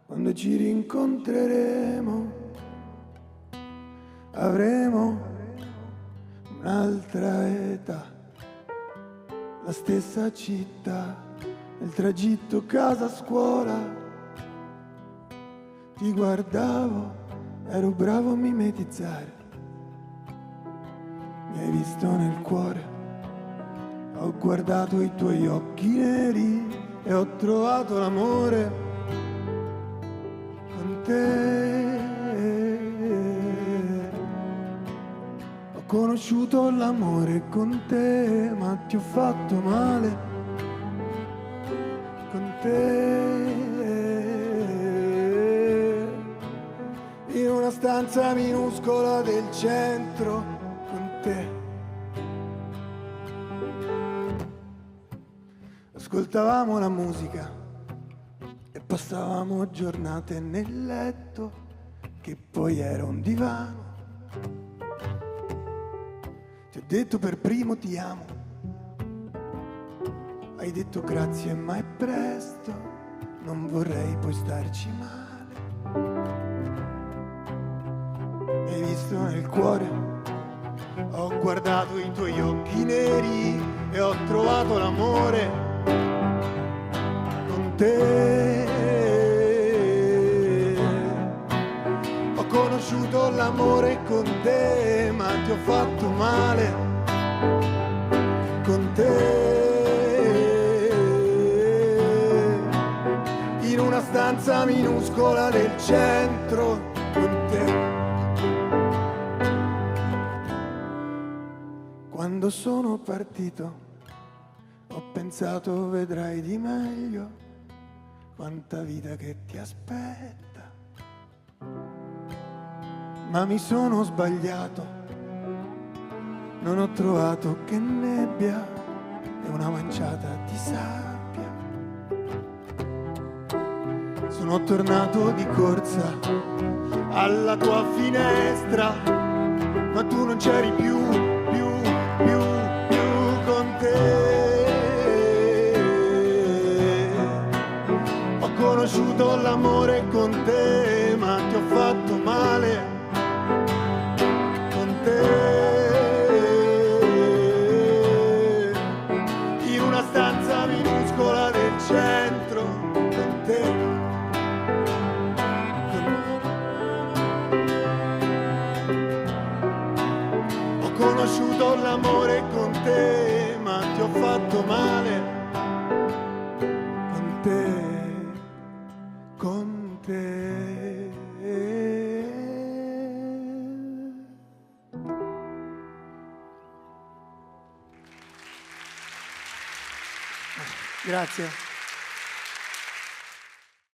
quando ci rincontreremo avremo un'altra età, la stessa città, nel tragitto casa-scuola. Ti guardavo, ero bravo a mimetizzare, mi hai visto nel cuore. Ho guardato i tuoi occhi neri e ho trovato l'amore con te. Ho conosciuto l'amore con te, ma ti ho fatto male con te. In una stanza minuscola del centro con te. Ascoltavamo la musica e passavamo giornate nel letto, che poi era un divano. Ti ho detto per primo ti amo, hai detto grazie ma è presto, non vorrei poi starci male. Mi hai visto nel cuore, ho guardato i tuoi occhi neri e ho trovato l'amore te. Ho conosciuto l'amore con te, ma ti ho fatto male con te. In una stanza minuscola del centro con te. Quando sono partito ho pensato vedrai di meglio, quanta vita che ti aspetta, ma mi sono sbagliato, non ho trovato che nebbia e una manciata di sabbia. Sono tornato di corsa alla tua finestra, ma tu non c'eri più con te. Ho conosciuto l'amore con te, ma ti ho fatto male con te. In una stanza minuscola del centro con te. Ho conosciuto l'amore con te, ma ti ho fatto male con te. Con te. Grazie.